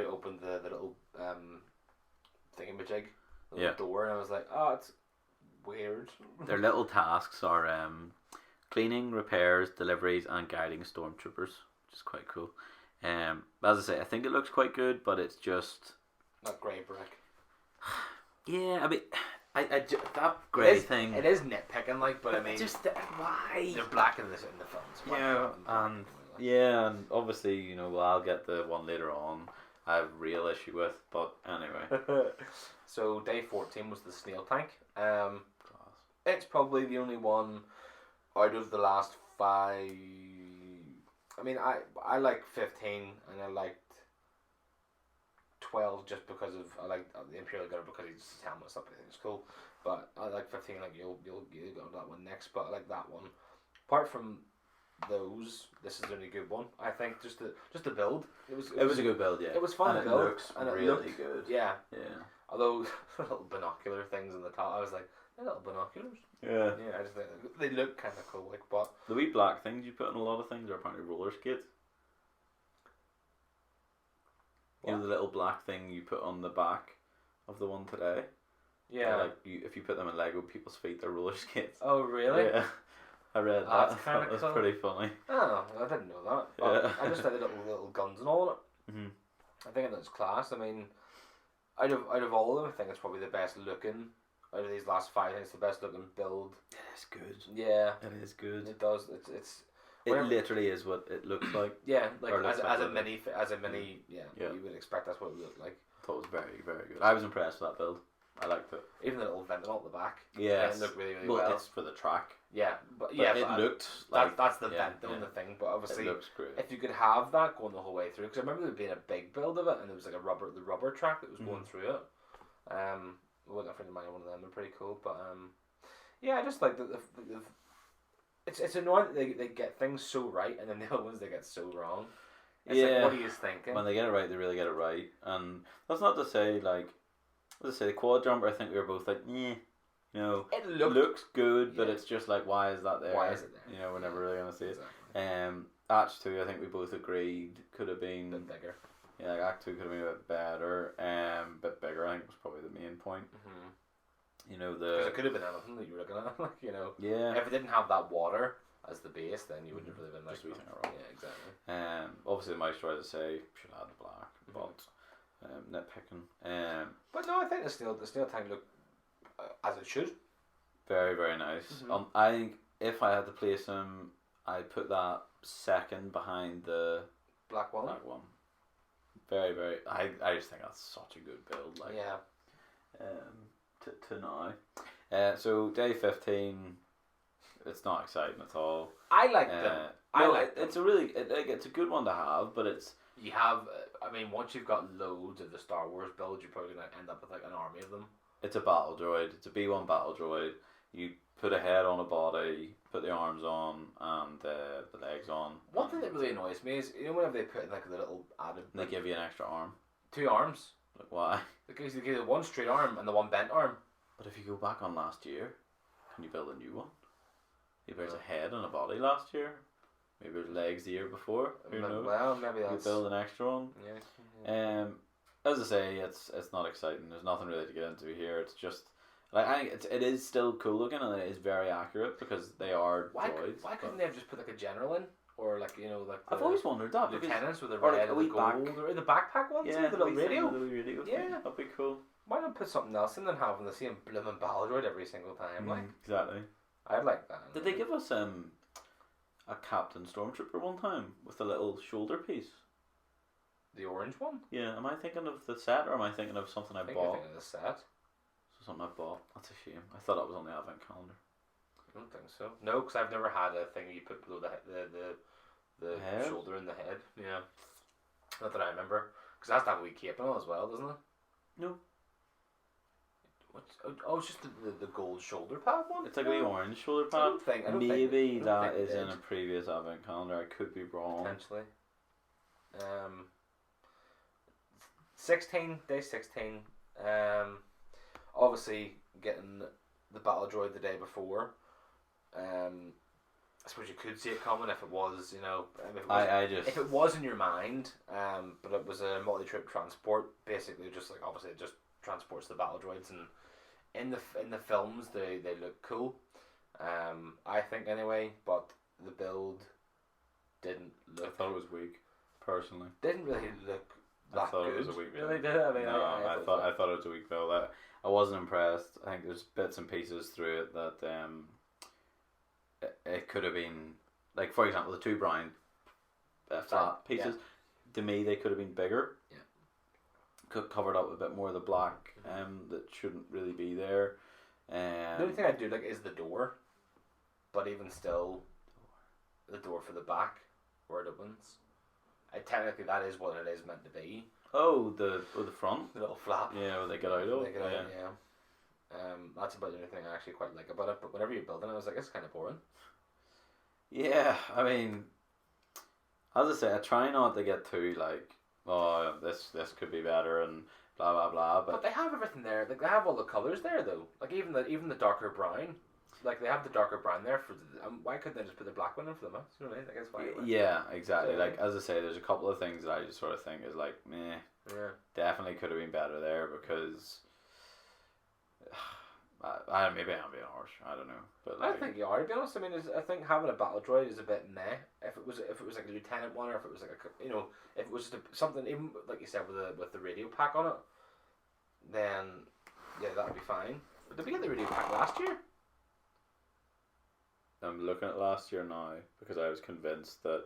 opened the little thingamajig, the little door, and I was like, oh, it's weird. Their little tasks are cleaning, repairs, deliveries, and guiding stormtroopers, which is quite cool. As I say, I think it looks quite good, but it's just Not grey brick. Yeah, I mean, that grey thing. It is nitpicking, like, but I mean, just why they're black in the films. And obviously, you know, I'll get the one later on. I have real issue with, but anyway. So day 14 was the snail tank. It's probably the only one out of the last 5. I mean, I like 15 and I liked 12 just because of I like the Imperial Gunner because he's his helmet stuff. I think it's cool, but I like 15. Like you'll go to that one next, but I like that one. Apart from those, this is the only good one. I think just the build. It was a good build, yeah. It was fun and to it build, looks and it really looked good. Yeah. Yeah. Although little binocular things on the top, I was like, they're little binoculars. Yeah. Yeah, I just think they look kind of cool. Like, but the wee black things you put in a lot of things are apparently roller skates. What? You know the little black thing you put on the back of the one today. Yeah. Like if you put them in Lego people's feet, they're roller skates. Oh really? Yeah. I read that. That's I thought kinda it was cool. pretty funny. Oh, I didn't know that. But Yeah. I just like the little guns and all on it. Mhm. I think it's class. I mean, out of all of them, I think it's probably the best looking. Out of these last 5, I think it's the best looking build. It is good. Yeah, It is good. it does. It's It whenever- literally is what it looks like. yeah, like Or looks as a like mini, yeah, Yeah. you would expect that's what it would look like. I thought it was very, very good. I was impressed with that build. I liked it. Even the little vent at the back. Yeah. It looked really well. It's for the track. Yeah, but But yeah, it but looked like that's the yeah, vent on yeah. the thing. But It obviously, looks great. if you could have that going the whole way through, because I remember there being a big build of it, and there was like the rubber track that was going through it. I wasn't a friend of mine, one of them. They're pretty cool, but yeah, I just like the it's annoying that they get things so right, and then the other ones they get so wrong. It's like, what are you thinking? When they get it right, they really get it right. And that's not to say like, let's say the quad jumper. I think we were both like, yeah, you know, it looks good, but yeah. it's just like, why is that there? Why is it there? You know, we're never really gonna see it. Exactly. Act 2, I think we both agreed could have A been bit bigger. Yeah, like Act 2 could have been a bit better, bit bigger. I think was probably the main point. You know Because it could have been anything that you were looking at, like, you know. yeah. If it didn't have that water as the base, then you wouldn't have really been like, Just a wee thing wrong. yeah, exactly. Obviously the mouse droid, to say should add the black, but nitpicking. But no, I think the steel tank looked as it should. Very, very nice. I think if I had to place him, I'd put that second behind the Black one. black one. Very, very. I just think that's such a good build. Like, Yeah. To now. So day 15, it's not exciting at all. I like them. I like them. It's a really it's a good one to have, but it's You have, I mean, once you've got loads of the Star Wars build, you're probably going to end up with like an army of them. it's a battle droid. It's a B1 battle droid. You put a head on a body, put the arms on, and the legs on. One thing that really annoys me is, you know, whenever they put in like the little added, And they give you an extra arm. 2 arms. Like, why? Because they give you one straight arm and the one bent arm. But if you go back on last year, can you build a new one? Maybe there's a head and a body last year. Maybe there's legs the year before. Who knows? Well, maybe You that's. build an extra one. Yeah. As I say, it's not exciting. There's nothing really to get into here. It's just like I think it is still cool looking and it is very accurate because they are Why droids. couldn't but they have just put like a general in? or like you know like I've always wondered that. because- lieutenants with the or like red a and wee the gold, back- or the backpack ones Yeah, with the little wee thing radio. with the wee radio thing. Yeah. That'd be cool. Why not put something else in than having the same blooming Baldroid every single time? Like, Exactly. I'd like that. Did they give us a Captain Stormtrooper one time with a little shoulder piece? the orange one? Yeah. Am I thinking of the set or am I thinking of something I I think you're bought? thinking of the set. So something I bought. That's a shame. I thought that was on the advent calendar. I don't think so. No, because I've never had a thing you put below the Head? shoulder and the head. Yeah. Not that I remember. Because that's that wee cape and all as well, doesn't it? No. What's, oh, it's just the gold shoulder pad one? It's like a wee orange shoulder I pad. don't think, Maybe I don't that think is it in did. a previous advent calendar. I could be wrong. Potentially. 16, day 16. Obviously, getting the battle droid the day before. I suppose you could see it coming if it was, you know, if it was in your mind, but it was a multi-trip transport. Basically, just like obviously it just transports the battle droids, and in the films they look cool. I think anyway, but the build didn't I look. thought it was weak, personally. Didn't really look that I thought good. it was a weak Really build. did it? I mean, No, I I thought it was a weak build. I wasn't impressed. I think there's bits and pieces through it that it could have been, like for example the two brown flat pieces. To me, they could have been bigger. Yeah. Could covered up a bit more of the black that shouldn't really be there. The only thing I do like is the door, but even still, the door for the back where it opens. Technically, that is what it is meant to be. Oh, the front. The little flap. Yeah, where they get out of. They get out, yeah. That's about the only thing I actually quite like about it. But whenever you're building it, I was like, it's kind of boring. Yeah, I mean, as I say, I try not to get too like, oh, this could be better and blah blah blah. But But they have everything there. Like they have all the colors there, though. Like even the darker brown. Like they have the darker brown there for. Why couldn't they just put the black one in for the mouse? You know what I mean? I guess why. yeah, exactly. Yeah. Like as I say, there's a couple of things that I just sort of think is like, meh, Yeah. definitely could have been better there because. I maybe I'm being harsh. I don't know, but I like, think you are. To be honest, I mean, I think having a battle droid is a bit meh. If it was like a lieutenant one, or if it was like if it was just something even like you said with the radio pack on it, then yeah, that'd be fine. But did we get the radio pack last year? I'm looking at last year now because I was convinced that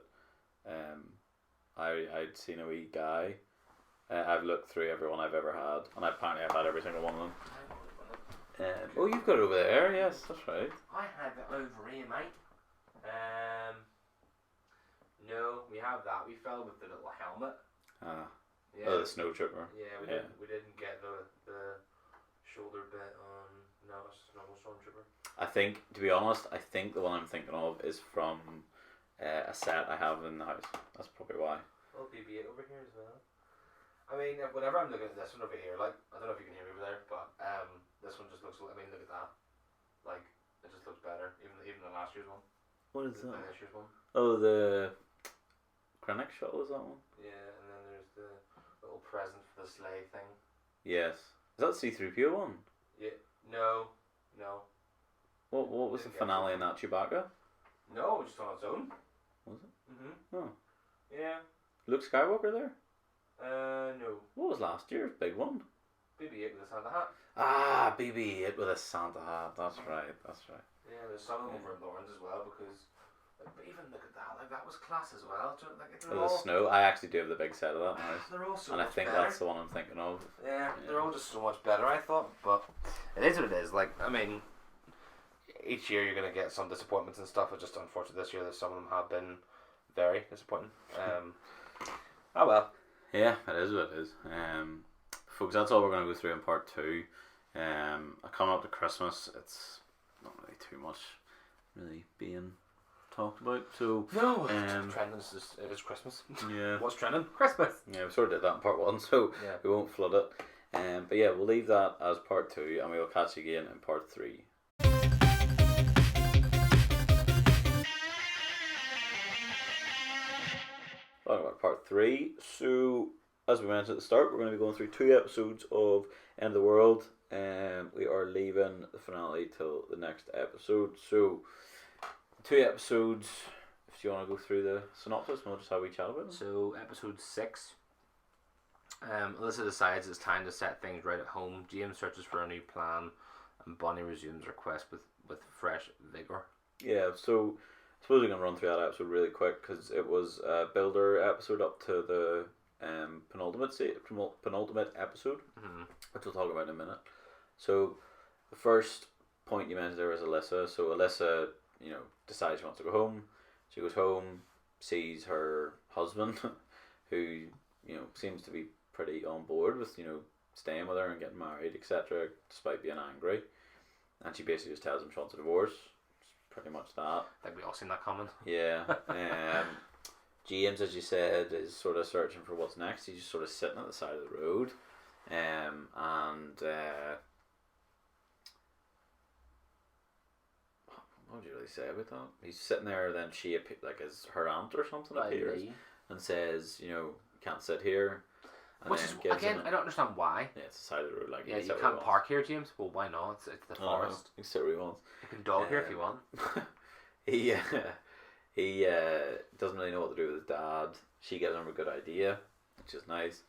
I'd seen a wee guy. I've looked through everyone I've ever had, and apparently I've had every single one of them. Oh, you've got it over there. Yes, that's right. I have it over here, mate. No, we have that. We fell with the little helmet. Ah, Yeah. oh, the snow trooper. Yeah, Yeah. We didn't get the shoulder bit on. No, it's just a normal stormtrooper. I think, to be honest, I think the one I'm thinking of is from a set I have in the house. That's probably why. Little BB-8 over here as well. I mean, whenever I'm looking at this one over here, like I don't know if you can hear me over there, but this one just looks. I mean, look at that. Like it just looks better, even the last year's one. What is The that? this year's one. Oh, the Krennic shuttle is that one? Yeah, and then there's the little present for the sleigh thing. Yes. Is that C-3PO one? Yeah. No. What was the Didn't get finale it. in that, Chewbacca? No, just on its own. Was it? Mhm. Oh. Yeah. Luke Skywalker there? No. What was last year's big one? BB-8 with a Santa hat. Ah, BB-8 with a Santa hat. That's right. Yeah, there's some of them over in Lawrence as well because. Like, but even look at that, like that was class as well. Like, they're Oh, the all, snow. I actually do have the big set of that in the house. they're all so And I much think better. that's the one I'm thinking of. Yeah, they're all just so much better, I thought. But it is what it is. Like, I mean, each year you're going to get some disappointments and stuff. It's just unfortunate this year that some of them have been very disappointing. Oh well. Yeah, it is what it is. Folks, that's all we're going to go through in part 2. Coming up to Christmas, it's not really too much really being talked about. So, No, trending it is Christmas. yeah. What's trending? Christmas. Yeah, we sort of did that in part 1, so Yeah. we won't flood it. But yeah, we'll leave that as part 2, and we will catch you again in part 3. Talking about part 3. So, as we mentioned at the start, we're going to be going through 2 episodes of End of the World, and we are leaving the finale till the next episode. So, 2 episodes, Do you want to go through the synopsis and we'll just have we chat about it? So, episode 6. Alyssa decides it's time to set things right at home. James searches for a new plan, and Bonnie resumes her quest with fresh vigour. Yeah, so I suppose we can run through that episode really quick because it was a builder episode up to the penultimate episode, which we'll talk about in a minute. So the first point you mentioned there was Alyssa. So Alyssa, decides she wants to go home. She goes home, sees her husband, who seems to be pretty on board with staying with her and getting married, etc. Despite being angry, and she basically just tells him she wants a divorce. It's pretty much that. I think we all seen that comment. Yeah. James, as you said, is sort of searching for what's next. He's just sort of sitting at the side of the road, and what would you really say about that? He's sitting there, then she as her aunt or something appears and says, can't sit here. And which is again, I don't understand why. Yeah, it's the side of the road. Like, yeah, you can't park here, James. Well, why not? It's the forest. You can sit where you want. You can dog here if you want. He doesn't really know what to do with his dad. She gives him a good idea, which is nice.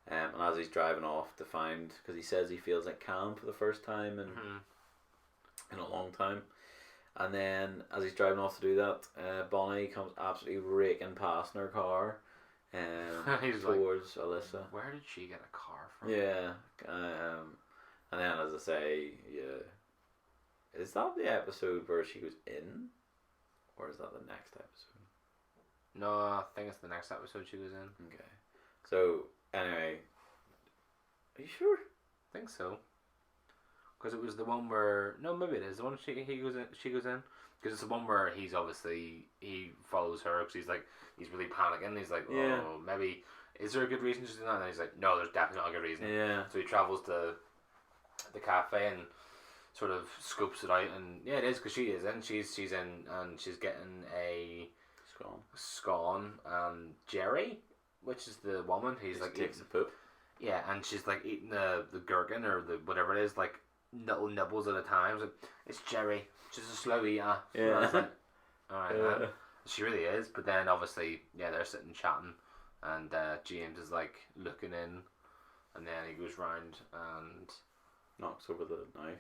And as he's driving off to find, because he says he feels like calm for the first time in a long time. And then as he's driving off to do that, Bonnie comes absolutely raking past in her car. He's towards Alyssa. Where did she get a car from? Yeah. And then, as I say, yeah. Is that the episode where she was in? Or is that the next episode? No, I think it's the next episode she was in. Okay. So, anyway. Are you sure? I think so. Because it was the one where... No, maybe it is. The one she goes in. Because it's the one where he follows her because he's really panicking. He's like, oh, maybe, is there a good reason to do that? And he's like, no, there's definitely not a good reason. Yeah. So he travels to the cafe and sort of scopes it out. And yeah, it is because she is in. She's in and she's getting a scone. Jerry, which is the woman, he's like takes a poop. Yeah, and she's like eating the gherkin or the whatever it is, like little nibbles at a time. Like, it's Jerry. She's a slow eater. Yeah. Like, alright, man. She really is. But then obviously, yeah, they're sitting chatting, and James is like looking in, and then he goes round and knocks over the knife.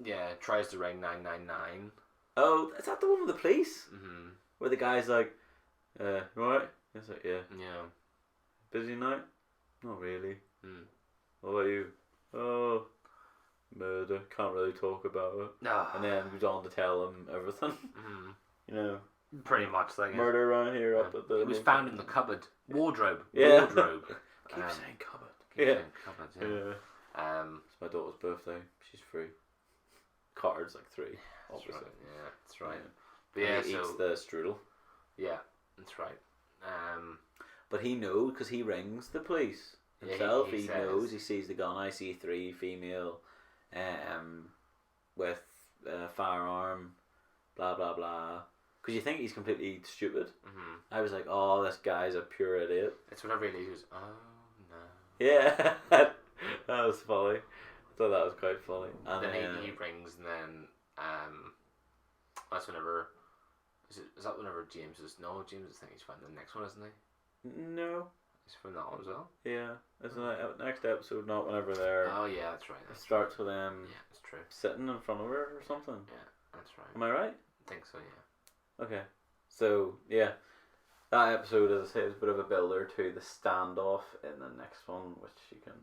Yeah, tries to ring 999. Oh, is that the one with the police? Mm-hmm. Where the guy's like, right? It's like, yeah. Yeah. Busy night? Not really. Mm. What about you? Oh, murder. Can't really talk about it. No. And then goes on to tell him everything. Mm. Pretty much like murder around here up at the. It was found in the cupboard. Wardrobe. Yeah. Wardrobe. Keep saying cupboard. Saying cupboard, yeah. It's my daughter's birthday. She's free. Cards like 3. Obviously. That's right. Yeah, that's right. Yeah. But yeah, he eats the strudel. Yeah, that's right. But he knows because he rings the police himself. He knows. He sees the gun. I see 3 female, with a firearm. Blah blah blah. Because you think he's completely stupid. Mm-hmm. I was like, oh, this guy's a pure idiot. It's whenever he goes, oh no. Yeah, that was funny. I thought that was quite funny. And then he rings, and then that's whenever. Is that whenever James is? No, James is thinking he's finding the next one, isn't he? No. He's from that one as well. Yeah, isn't that next episode? Not whenever they're. Oh yeah, that's right. It starts with them. Yeah, that's true. Sitting in front of her or something. Yeah, that's right. Am I right? I think so. Yeah. Okay, so yeah, that episode, as I say, is a bit of a builder to the standoff in the next one, which you can.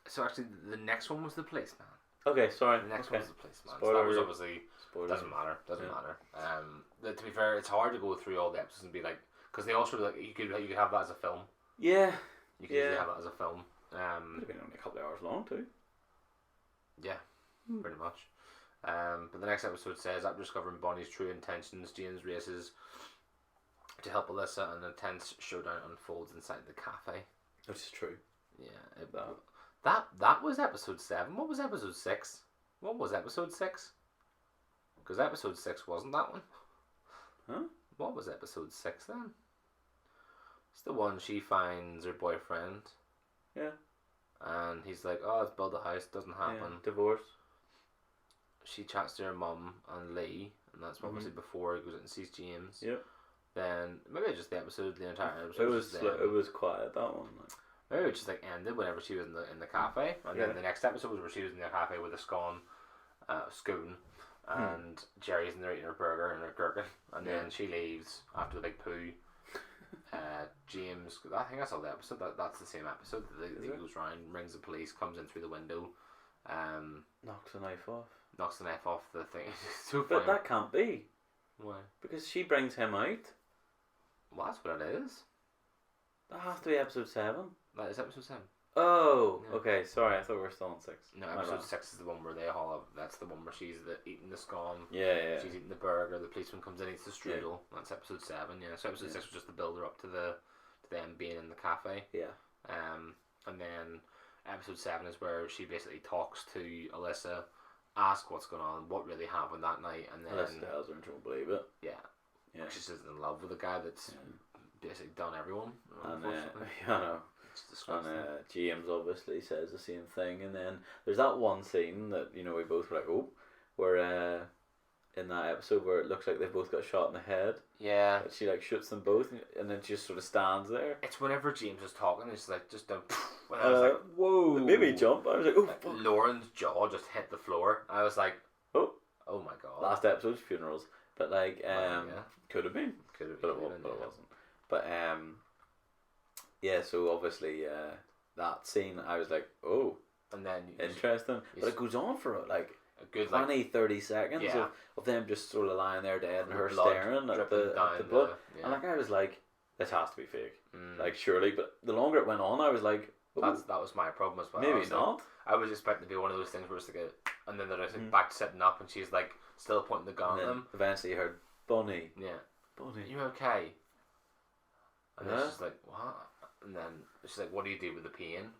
So actually, the next one was the policeman. Okay, sorry. The next one was the policeman. Spoiler. So that was obviously Spoiler. doesn't matter. To be fair, it's hard to go through all the episodes and be like, because they also like you could have that as a film. Yeah. You could easily have that as a film. Could have been only a couple of hours long too. Yeah, pretty much. But the next episode says, after discovering Bonnie's true intentions, James races to help Alyssa, and an intense showdown unfolds inside the cafe. Which is true. Yeah. That was episode 7. What was episode 6? What was episode 6? Because episode 6 wasn't that one. Huh? What was episode 6 then? It's the one she finds her boyfriend. Yeah. And he's like, oh, let's build a house. Doesn't happen. Yeah. Divorce. She chats to her mum and Lee, and that's obviously before he goes out and sees James. Yep. Then maybe just the episode, the entire episode. It was quiet, that one. Like. Maybe it just like ended whenever she was in the cafe, and then the next episode was where she was in the cafe with a scone, and Jerry's in there eating her burger and her gherkin, and then she leaves after the big poo. James, I think that's all the episode. That's the same episode. He goes round, rings the police, comes in through the window, knocks the knife off. Knocks the knife off the thing. So but that can't be. Why? Because she brings him out. Well, that's what it is. That has to be episode 7. That is episode 7. Oh, okay. Sorry, I thought we were still on 6. No, episode 6 is the one where they all have. That's the one where she's eating the scone. Yeah. She's eating the burger. The policeman comes in, eats the strudel. Yeah. That's episode 7. Yeah. So episode 6 was just the builder up to them being in the cafe. Yeah. And then episode 7 is where she basically talks to Alyssa, asks what's going on, what really happened that night, and then Alyssa tells her and she won't believe it. Yeah. She's just in love with a guy that's basically done everyone. And James obviously says the same thing, and then there's that one scene that we both were like, oh, where in that episode where it looks like they've both got shot in the head. Yeah. She like shoots them both, and then she just sort of stands there. It's whenever James is talking, it's like just a. When I was like, whoa! It made me jump. I was like, oh. Lauren's jaw just hit the floor. I was like, oh my god. Last episode's funerals, but like, could have been, but it wasn't. But yeah. So obviously, that scene, I was like, oh, and then interesting. But it goes on for like a good 20-30 seconds of them just sort of lying there dead and her blood staring at the blood. And like I was like, this has to be fake, like surely. But the longer it went on, I was like, that was my problem as well. Maybe not. I was expecting to be one of those things where it's like and then they're like back sitting up, and she's like still pointing the gun at them. Eventually, you heard Bunny. Yeah, Bunny. You okay? And then she's like, what? And then she's like, what do you do with the pain?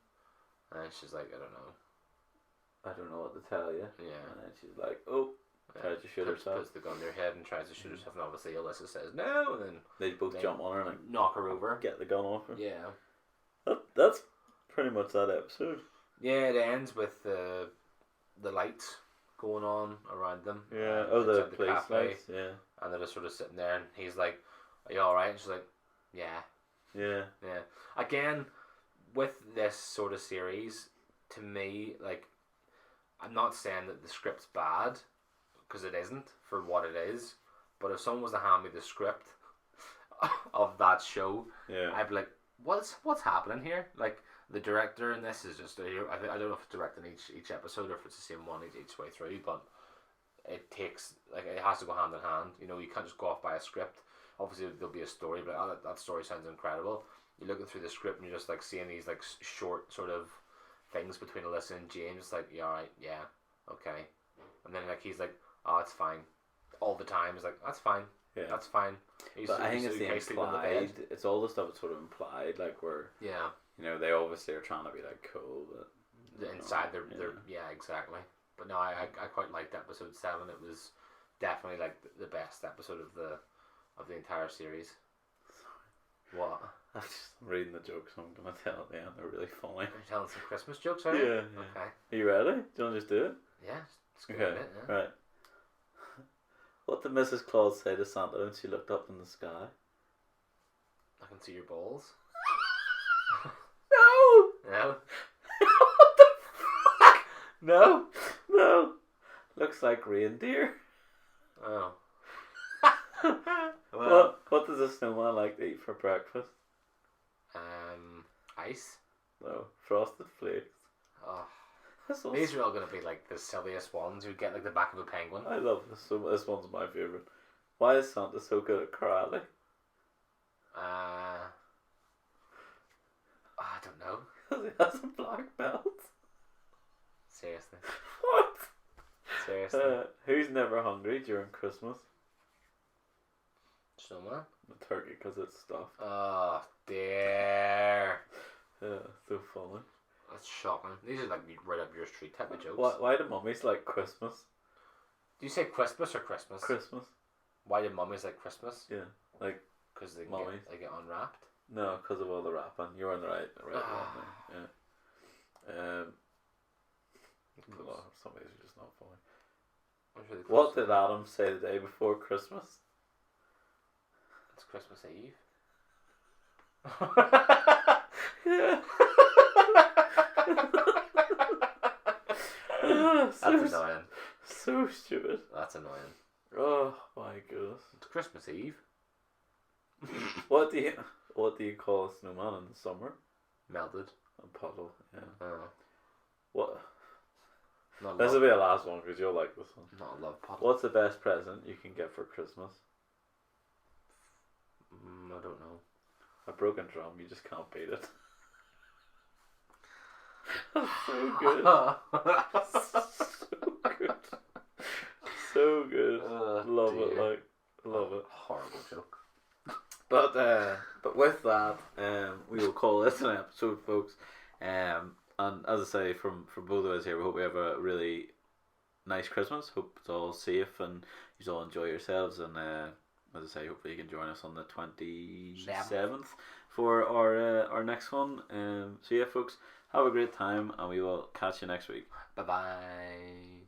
And she's like, I don't know what to tell you. Yeah. And then she's like, oh, tries to shoot herself. Puts the gun to her head and tries to shoot herself, and obviously Alyssa says no, and then they both jump on her and knock her over. Get the gun off her. Yeah. That's pretty much that episode. Yeah, it ends with the lights going on around them. Yeah. The police lights. Yeah. And they're just sort of sitting there, and he's like, "Are you all right?" And she's like, "Yeah." Yeah. Yeah. Again, with this sort of series, to me, like, I'm not saying that the script's bad, because it isn't for what it is. But if someone was to hand me the script of that show, I'd be like, what's happening here? Like, the director in this is just I don't know if it's directing each episode or if it's the same one each way through, but it takes, like, it has to go hand in hand. You can't just go off by a script. Obviously there'll be a story, but that story sounds incredible. You're looking through the script and you're just like seeing these like short sort of things between Alyssa and James. Like, yeah, alright, yeah, okay, and then like he's like, oh, it's fine, all the time. He's like, that's fine. Yeah, that's fine. But I think it's the implied. It's all the stuff that's sort of implied, like where they obviously are trying to be like cool, but inside they're exactly. But no, I quite liked episode 7. It was definitely like the best episode of the entire series. What? I'm just reading the jokes I'm gonna tell at the end. They're really funny. You're telling some Christmas jokes, are you? Yeah. Okay. Are you ready? Do you want to just do it? Yeah. It's good. Okay. Yeah. Right. What did Mrs. Claus say to Santa when she looked up in the sky? I can see your balls. No! No? What the fuck? No? No. Looks like reindeer. Oh. Well, what does a snowman like to eat for breakfast? Ice? No, frosted flakes. Oh. These are all going to be like the silliest ones. You get like the back of a penguin. I love this. This one's my favourite. Why is Santa so good at karate? I don't know. Because he has a black belt. Seriously. What? Seriously. Who's never hungry during Christmas? Someone? The turkey, because it's stuffed. Oh, dear. Yeah, so funny. That's shocking. These are like right up your street type of jokes. Why do mummies like Christmas? Do you say Christmas or Christmas? Christmas. Why do mummies like Christmas? Yeah, like because they get unwrapped. No, because of all the wrapping. You're on the right one there. Yeah. Some of these are just not funny. It's really What close. did Adam say the day before Christmas? It's Christmas Eve. Yeah. That's annoying. So stupid. That's annoying. Oh my goodness. It's Christmas Eve. What do you call a snowman in the summer? Melted. A puddle. Yeah. Oh. What? Not This love. will be the last one because you'll like this one. Not a love puddle. What's the best present you can get for Christmas? I don't know. A broken drum. You just can't beat it. So good. So good. So good. Love it. Like love it. Horrible joke. But with that, we will call this an episode, folks. And as I say, from both of us here, we hope we have a really nice Christmas. Hope it's all safe and you all enjoy yourselves. And as I say, hopefully you can join us on the 27th for our next one. So yeah, folks, have a great time, and we will catch you next week. Bye bye.